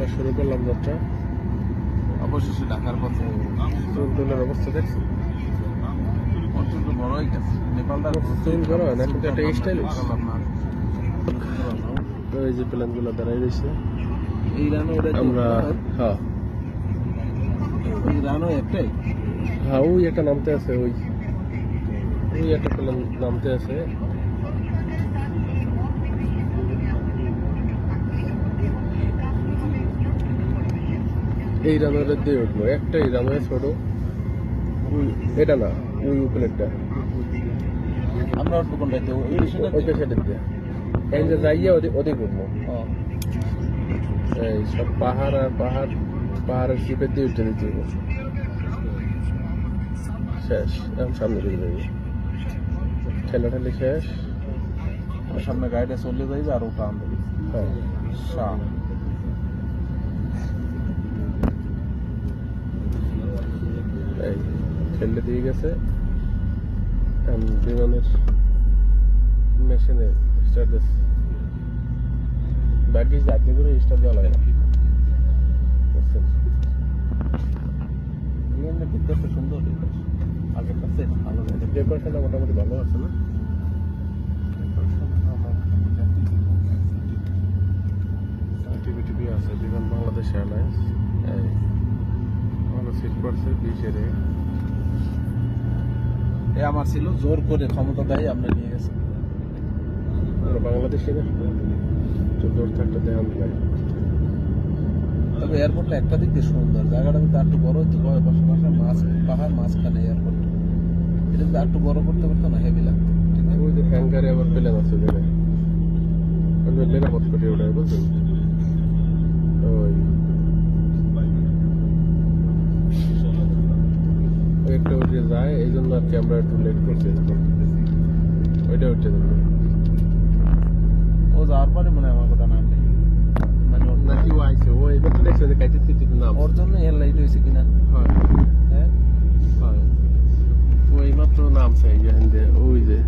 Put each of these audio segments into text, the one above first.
আমরা শুরু করলাম যাত্রা। অবশেষে ঢাকার পথে চুল অবস্থা দেখছি প্রচন্ড বড় হয়ে গেছে। নেপালটা চুল বড় হয় না, কিন্তু একটা স্টাইল। এই যে প্লেন গুলো দাঁড়াই রয়েছে এই রানও আমরা। হ্যাঁ এই রানও একটাই। হ্যাঁ, ওই একটা নামতে আছে, ওই একটা প্লেন নামতে আছে। এই রানওয়ে দিয়ে উঠলো, একটাই রানওয়ে ছোট, এটা না, ওই প্লেনটা আমরা উঠবো কোনটাতে? ওইটা সেটা দিয়ে এই যে যাইয়া ওদিক উঠবো। এই সব পাহাড় আর পাহাড়ের শিপের দিয়ে উঠে দিতে হবে। শেষ, এখন সামনে দিকে যাবি, ঠেলাঠেলি শেষ। সামনে গাড়িটা চলে যাইবে আর ওটা আনবে। হ্যাঁ, এই ঠেলে দিয়ে গেছে। বিমানের মেশিনে স্টার্ট দিচ্ছে, বাকি যাত্রী করে স্টার্ট দেওয়া লাগে না। বিমানটা ঘুরতেছে সুন্দর, আগের কাছে ভালো লাগে। ডেকোরেশনটা মোটামুটি ভালো আছে না? টিভি আছে, বিমান বাংলাদেশ এয়ারলাইন্স। ভালো সিট করছে, বিশের আমার ছিল জোর করে ক্ষমতা দেয় আমরা নিয়ে গেছি। বাংলাদেশে জোর থাকতে দেওয়া যায়। তবে এয়ারপোর্টটা একটা দিক দিয়ে সুন্দর, জায়গাটা কিন্তু একটু বড় হতো, পাশাপাশি মাছ পাহাড় মাঝখানে এয়ারপোর্ট। এটা যদি একটু বড় করতে পারতো না, হেভি লাগতো। ঠিক আছে, ওই যে হ্যাঙ্গারে আবার প্লেন আছে, নিরাপদ করে ওটাই বুঝলেন। ওই একটা উঠে যায়, এই জন্য আর কি আমরা একটু লেট করছি। ওইটা উঠে যাবে, ও যাওয়ার পরে মনে হয় আমার কথা নাম নেই, মানে নাকি ও আইছে, ও এবার তো দেখছে যে কাইতে কিন্তু নাম ওর জন্য এর লাইট হয়েছে কিনা। হয়, হ্যাঁ হয়, ও এইমাত্র নামছে। এই যে ওই যে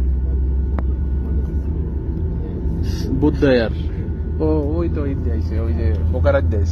বুদ্ধয়ার, ওই তো ঈদ আইছে, ওই যে বোকারাত দেশ।